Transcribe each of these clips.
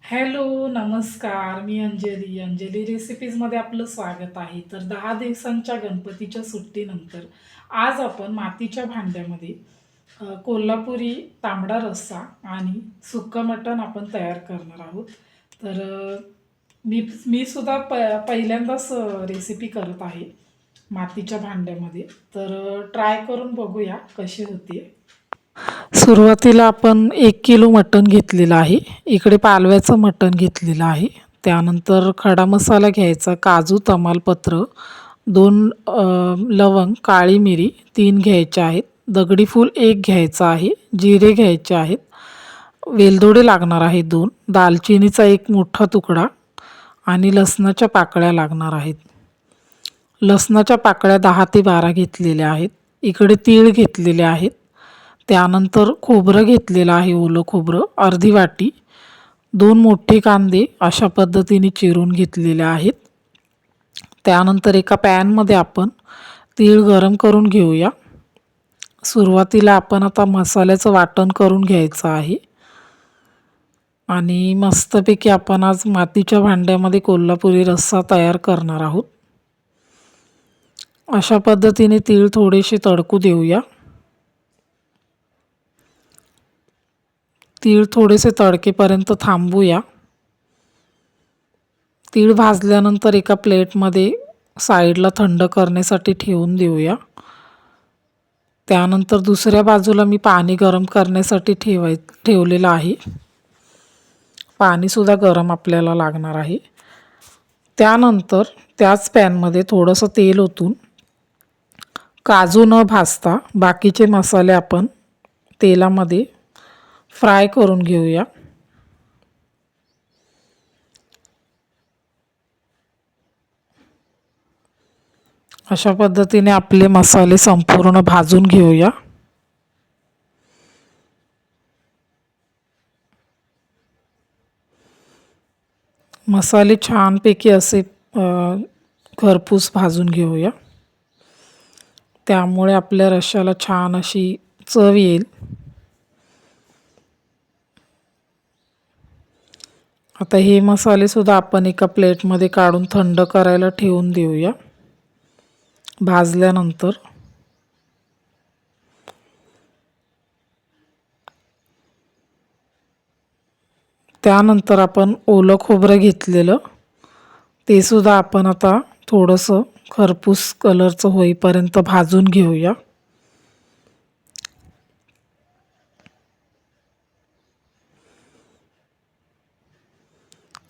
Hello, नमस्कार. मी अंजली. अंजली रेसिपीजमध्ये आपलं स्वागत आहे. तर 10 दिवसांच्या गणपतीच्या सुट्टीनंतर आज आपण मातीच्या भांड्यामध्ये कोल्हापुरी तांबडा रस्सा आणि सुक्कं मटण आपण तयार करणार आहोत. तर मी मी सुद्धा पहिल्यांदाच रेसिपी करत आहे मातीच्या भांड्यामध्ये. तर ट्राय करून बघूया कशी होते. सुरुवातीला आपण 1 किलो मटण घेतलेलं आहे. इकडे पालव्याचं मटण घेतलेलं आहे. त्यानंतर खडा मसाला घ्यायचा, काजू, तमालपत्र, 2 लवंग, काळी मिरी 3 घ्यायच्या आहेत, दगडी फूल 1 घ्यायचं आहे, जिरे घ्यायचे आहेत, वेलदोडे लागणार आहेत 2, दालचिनीचा 1 मोठा तुकडा आणि लसणाच्या पाकळ्या लागणार आहेत. लसणाच्या पाकळ्या 10 ते 12 घेतलेल्या आहेत. इकडे तीळ घेतलेले आहेत. त्यानंतर खोबरं घेतलेलं आहे, ओलं खोबरं अर्धी वाटी, 2 मोठे कांदे अशा पद्धतीने चिरून घेतलेले आहेत. त्यानंतर एका पॅनमध्ये आपण तीळ गरम करून घेऊया. सुरुवातीला आपण आता मसाल्याचं वाटण करून घ्यायचं आहे आणि मस्तपैकी आपण आज मातीच्या भांड्यामध्ये कोल्हापुरी रस्सा तयार करणार आहोत. अशा पद्धतीने तीळ थोडेसे तडकू देऊया. तीळ थोडेसे तडकेपर्यंत थांबूया. तीळ भाजल्यानंतर एका प्लेटमध्ये साईडला थंड करण्यासाठी ठेवून देऊया. त्यानंतर दुसऱ्या बाजूला मी पाणी गरम करण्यासाठी ठेवलेलं आहे. पाणीसुद्धा गरम आपल्याला लागणार आहे. त्यानंतर त्याच पॅनमध्ये थोडंसं तेल ओतून काजू न भाजता बाकीचे मसाले आपण तेलामध्ये फ्राय करून घेऊया. अशा पद्धतीने आपले मसाले संपूर्ण भाजून घेऊया. मसाले छानपैकी असे खरपूस भाजून घेऊया. त्यामुळे आपल्या रश्श्याला छान अशी चव येईल. आता हे मसालेसुद्धा आपण एका प्लेटमध्ये काढून थंड करायला ठेवून देऊया. भाजल्यानंतर त्यानंतर आपण ओलं खोबरं घेतलेलं ते सुद्धा आपण आता थोडंसं खरपूस कलरचं होईपर्यंत भाजून घेऊया.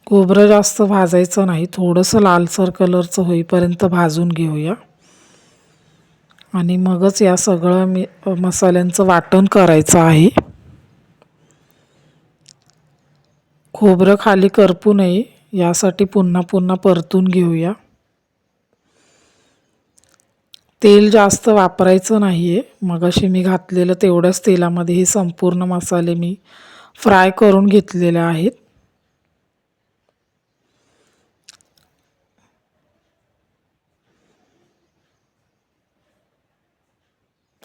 खोबरं जास्त भाजायचं नाही, थोडंसं लालसर कलरचं होईपर्यंत भाजून घेऊया आणि मगच या सगळं मसाल्यांचं वाटण करायचं आहे. खोबरं खाली करपू नये यासाठी पुन्हा पुन्हा परतून घेऊया. तेल जास्त वापरायचं नाही आहे. मगाशी मी घातलेलं तेवढ्याच तेलामध्ये हे संपूर्ण मसाले मी फ्राय करून घेतलेले आहेत.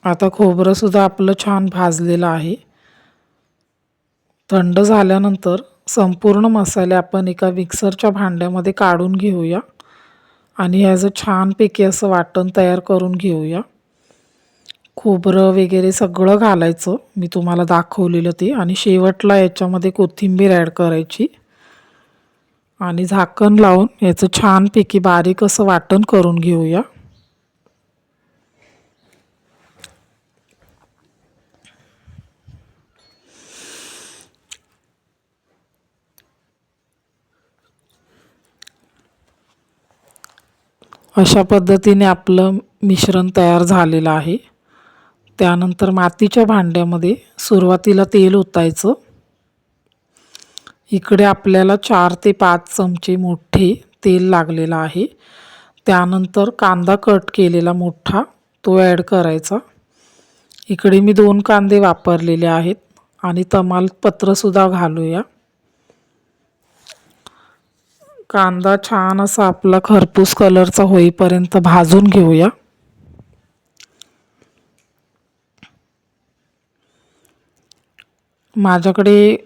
आता खोबरंसुद्धा आपलं छान भाजलेलं आहे. थंड झाल्यानंतर संपूर्ण मसाले आपण एका मिक्सरच्या भांड्यामध्ये काढून घेऊया आणि ह्याचं छानपैकी असं वाटण तयार करून घेऊया. खोबरं वगैरे सगळं घालायचं, मी तुम्हाला दाखवलेलं ते, आणि शेवटला याच्यामध्ये कोथिंबीर ॲड करायची आणि झाकण लावून याचं छानपैकी बारीक असं वाटण करून घेऊया. अशा पद्धतीने आपलं मिश्रण तयार झालेलं आहे. त्यानंतर मातीच्या भांड्यामध्ये सुरुवातीला तेल ओतायचं. इकडे आपल्याला 4 ते 5 चमचे मोठे तेल लागलेलं आहे. त्यानंतर कांदा कट केलेला मोठा तो ॲड करायचा. इकडे मी 2 कांदे वापरलेले आहेत आणि तमालपत्रसुद्धा घालूया. कांदा छान असा आपला खरपूस कलरचा होईपर्यंत भाजून घेऊया. माझ्याकडे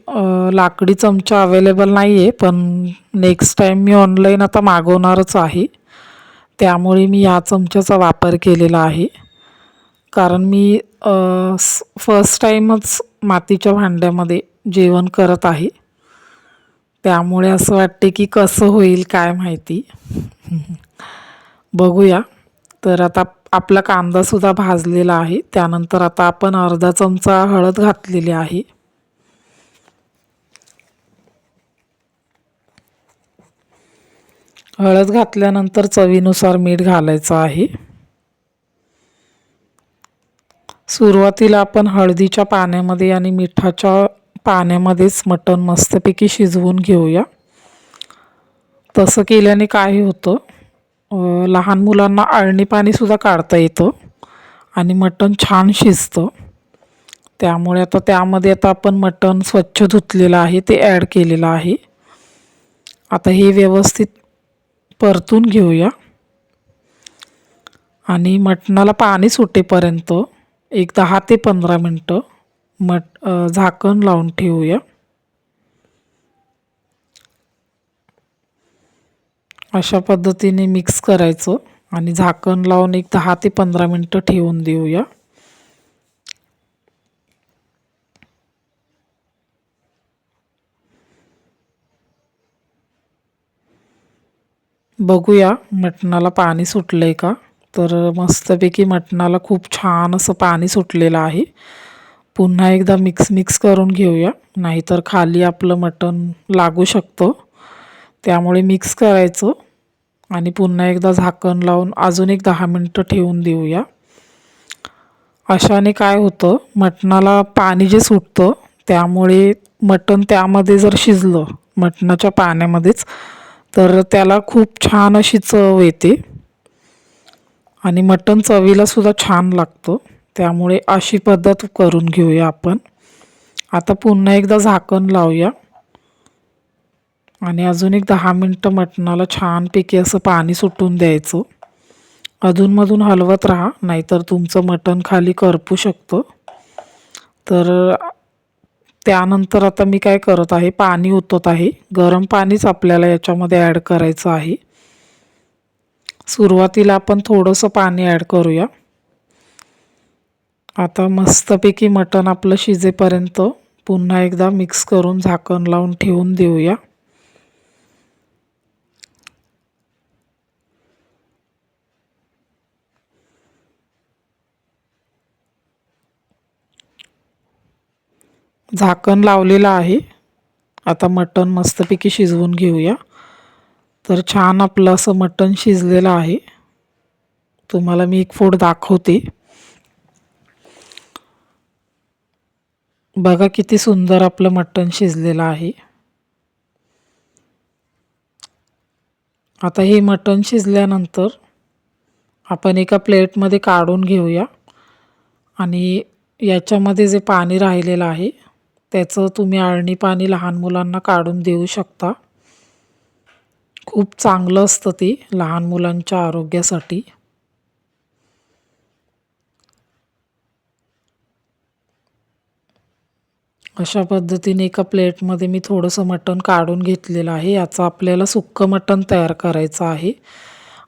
लाकडी चमचा अवेलेबल नाही आहे, पण नेक्स्ट टाईम मी ऑनलाईन आता मागवणारच आहे. त्यामुळे मी ह्या चमच्याचा वापर केलेला आहे. कारण मी फर्स्ट टाईमच मातीच्या भांड्यामध्ये जेवण करत आहे. त्यामुळे असं वाटते की कसं होईल काय माहिती. बघूया. तर आता आपला कांदासुद्धा भाजलेला आहे. त्यानंतर आता आपण अर्धा चमचा हळद घातलेली आहे. हळद घातल्यानंतर चवीनुसार मीठ घालायचं आहे. सुरुवातीला आपण हळदीच्या पाण्यामध्ये आणि मिठाच्या पाण्यामध्येच मटण मस्तपैकी शिजवून घेऊया. तसं केल्याने काय होतं, लहान मुलांना अळणी पाणीसुद्धा काढता येतं आणि मटण छान शिजतं. त्यामुळे आता आपण मटण स्वच्छ धुतलेलं आहे ते ॲड केलेलं आहे. आता हे व्यवस्थित परतून घेऊया आणि मटणाला पाणी सुटेपर्यंत एक 10 ते 15 मिनटं झाकण लावून ठेवूया. अशा पद्धतीने मिक्स करायचं आणि झाकण लावून एक 10 ते 15 मिनटं ठेवून देऊया. बघूया मटणाला पाणी सुटलंय का. तर मस्तपैकी मटणाला खूप छान असं पाणी सुटलेलं आहे. पुन्हा एकदा मिक्स करून घेऊया, नाहीतर खाली आपलं मटण लागू शकतं. त्यामुळे मिक्स करायचं आणि पुन्हा एकदा झाकण लावून अजून एक 10 मिनटं ठेवून देऊया. अशाने काय होतं, मटणाला पाणी जे सुटतं त्यामुळे मटण त्यामध्ये जर शिजलं मटणाच्या पाण्यामध्येच तर त्याला खूप छान अशी चव येते आणि मटण चवीलासुद्धा छान लागतं. त्यामुळे अशी पद्धत करून घेऊया आपण. आता पुन्हा एकदा झाकण लावूया आणि अजून एक 10 मिनटं मटणाला छानपैकी असं पाणी सुटून द्यायचं. अधूनमधून हलवत राहा, नाहीतर तुमचं मटण खाली करपू शकतं. तर त्यानंतर आता मी काय करत आहे, पाणी ओतत आहे. गरम पाणीच आपल्याला याच्यामध्ये ॲड करायचं आहे. सुरुवातीला आपण थोडंसं पाणी ॲड करूया. आता मस्तपैकी मटण आपलं शिजेपर्यंत पुन्हा एकदा मिक्स करून झाकण लावून ठेवून देऊया. झाकण लावलेलं आहे. आता मटण मस्तपैकी शिजवून घेऊया. तर छान आपलं असं मटण शिजलेलं आहे. तुम्हाला मी एक फोड दाखवते. बघा किती सुंदर आपलं मटण शिजलेलं आहे. आता हे मटण शिजल्यानंतर आपण एका प्लेटमध्ये काढून घेऊया आणि याच्यामध्ये जे पाणी राहिलेलं आहे त्याचं तुम्ही अळणी पाणी लहान मुलांना काढून देऊ शकता. खूप चांगलं असतं ते लहान मुलांच्या आरोग्यासाठी. अशा पद्धतीने एका प्लेटमध्ये मी थोडंसं मटण काढून घेतलेलं आहे. याचं आपल्याला सुक्कं मटण तयार करायचं आहे.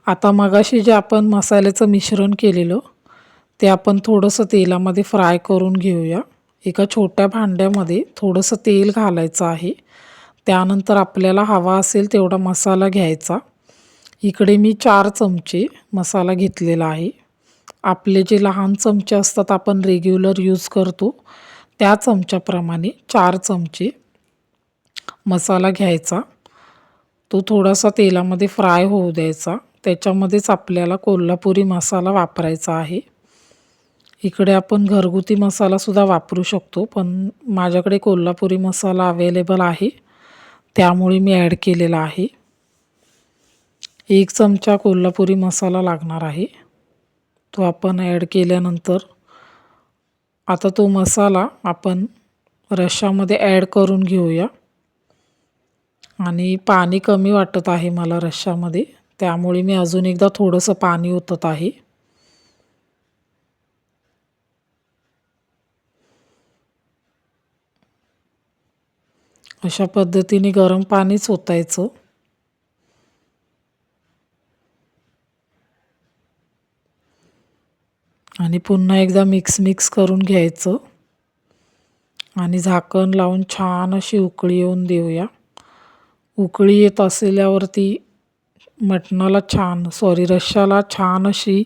आता मगाशी जे आपण मसाल्याचं मिश्रण केलेलं ते आपण थोडंसं तेलामध्ये फ्राय करून घेऊया. एका छोट्या भांड्यामध्ये थोडंसं तेल घालायचं आहे. त्यानंतर आपल्याला हवा असेल तेवढा मसाला घ्यायचा. इकडे मी 4 चमचे मसाला घेतलेला आहे. आपले जे लहान चमचे असतात आपण रेग्युलर यूज करतो त्या चमच्याप्रमाणे 4 चमचे मसाला घ्यायचा. तो थोडासा तेलामध्ये फ्राय होऊ द्यायचा. त्याच्यामध्येच आपल्याला कोल्हापुरी मसाला वापरायचा आहे. इकडे आपण घरगुती मसालासुद्धा वापरू शकतो, पण माझ्याकडे कोल्हापुरी मसाला अवेलेबल आहे त्यामुळे मी ॲड केलेला आहे. 1 चमचा कोल्हापुरी मसाला लागणार आहे. तो आपण ॲड केल्यानंतर आता तो मसाला आपण रश्श्यामध्ये ॲड करून घेऊया. आणि पाणी कमी वाटत आहे मला रश्श्यामध्ये, त्यामुळे मी अजून एकदा थोडंसं पाणी ओतत आहे. अशा पद्धतीने गरम पाणीच ओतायचं आणि पुन्हा एकदा मिक्स करून घ्यायचं आणि झाकण लावून छान अशी उकळी येऊन देऊया. उकळी येत असल्यावरती रश्श्याला छान अशी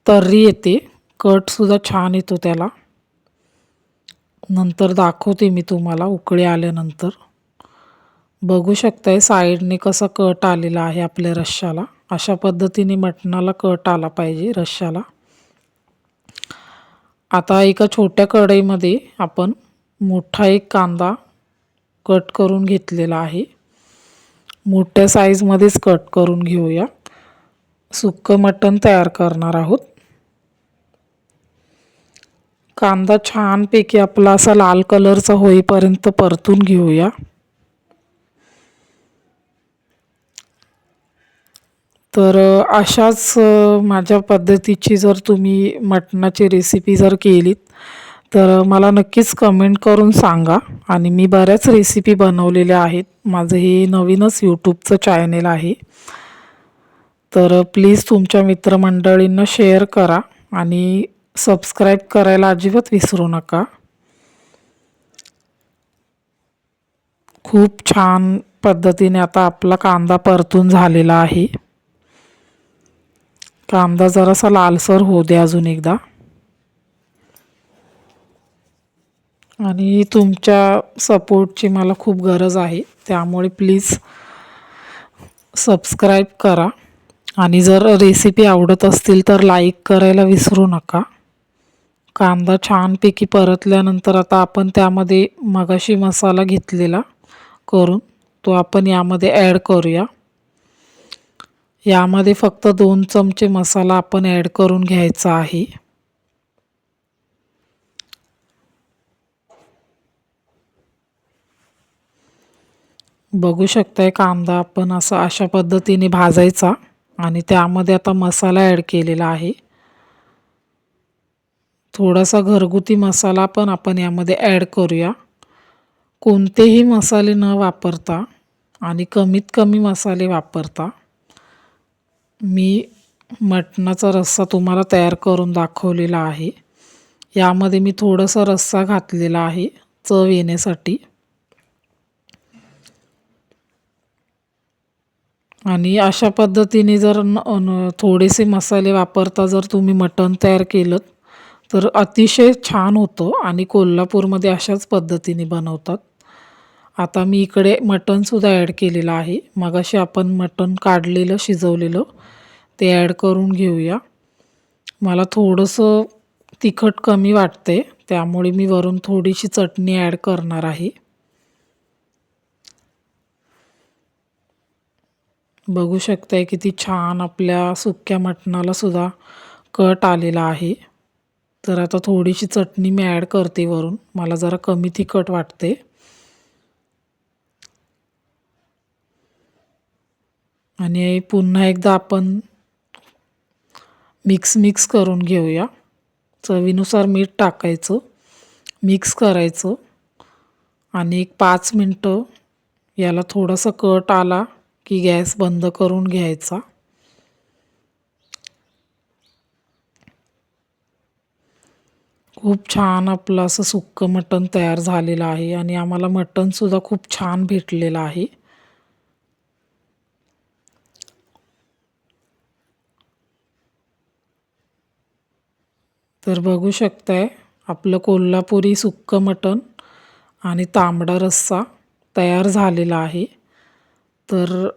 तर्री येते, कटसुद्धा छान येतो त्याला. नंतर दाखवते मी तुम्हाला उकळी आल्यानंतर. बघू शकताय साईडने कसा कट आलेला आहे आपल्या रश्श्याला. अशा पद्धतीने मटणाला कट आला पाहिजे रश्श्याला. आता एका छोट्या कढईमध्ये आपण मोठा एक कांदा कट करून घेतलेला आहे. मोठ्या साईजमध्येच कट करून घेऊया. सुक्कं मटण तयार करणार आहोत. कांदा छानपैकी आपला असा लाल कलरचा होईपर्यंत परतून घेऊया. तर अशाच माझ्या पद्धतीची जर तुम्ही मटणाची रेसिपी जर केलीत तर मला नक्कीच कमेंट करून सांगा. आणि मी बऱ्याच रेसिपी बनवलेल्या आहेत. माझं हे नवीनच यूट्यूबचं चॅनेल आहे. तर प्लीज तुमच्या मित्रमंडळींना शेअर करा आणि सबस्क्राईब करायला अजिबात विसरू नका. खूप छान पद्धतीने आता आपला कांदा परतून झालेला आहे. कांदा जरासा लालसर होऊ दे अजून एकदा. आणि तुमच्या सपोर्टची मला खूप गरज आहे, त्यामुळे प्लीज सबस्क्राईब करा. आणि जर रेसिपी आवडत असतील तर लाईक करायला विसरू नका. कांदा छानपैकी परतल्यानंतर आता आपण त्यामध्ये मगाशी मसाला घेतलेला करून तो आपण यामध्ये ॲड करूया. यामध्ये फक्त 2 चमचे मसाला आपण ॲड करून घ्यायचा आहे. बघू शकताय कांदा आपण अशा पद्धतीने भाजायचा आणि त्यामध्ये आता मसाला ॲड केलेला आहे. थोडासा घरगुती मसाला पण आपण यामध्ये ॲड करूया. कोणतेही मसाले न वापरता आणि कमीत कमी मसाले वापरता मी मटणाचा रस्सा तुम्हाला तयार करून दाखवलेला आहे. यामध्ये मी थोडासा रस्सा घातलेला आहे चव येण्यासाठी. आणि अशा पद्धतीने जर थोडेसे मसाले वापरता जर तुम्ही मटण तयार केलं तर अतिशय छान होतं. आणि कोल्हापूरमध्ये अशाच पद्धतीने बनवतात. आता मी इकडे मटणसुद्धा ॲड केलेलं आहे. मगाशी आपण मटण काढलेलं शिजवलेलं ते ॲड करून घेऊया. मला थोडंसं तिखट कमी वाटते, त्यामुळे मी वरून थोडीशी चटणी ॲड करणार आहे. बघू शकताय किती छान आपल्या सुक्या मटणाला सुद्धा कट आलेला आहे. तर आता थोडीशी चटणी मी ॲड करते वरून. मला जरा कमी तिखट वाटते. आणि पुन्हा एकदा आपण मिक्स करून घेऊया. चवीनुसार मीठ टाकायचं, मिक्स करायचं आणि एक 5 मिनटं याला थोडासा कट आला की गॅस बंद करून घ्यायचा. खूप छान आपलं असं सुक्कं मटण तयार झालेलं आहे आणि आम्हाला मटणसुद्धा खूप छान भेटलेलं आहे. तर बघू शकताय आपलं कोल्हापुरी सुक्कं मटण आणि तांबडा रस्सा तयार झालेला आहे. तर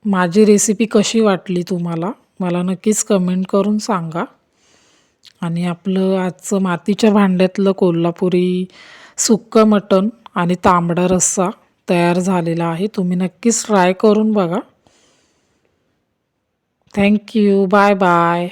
माझी रेसिपी कशी वाटली तुम्हाला मला नक्कीच कमेंट करून सांगा. आणि आपलं आजचं मातीच्या भांड्यातलं कोल्हापुरी सुक्कं मटण आणि तांबडा रस्सा तयार झालेला आहे. तुम्ही नक्कीच ट्राय करून बघा. थँक्यू. Bye bye.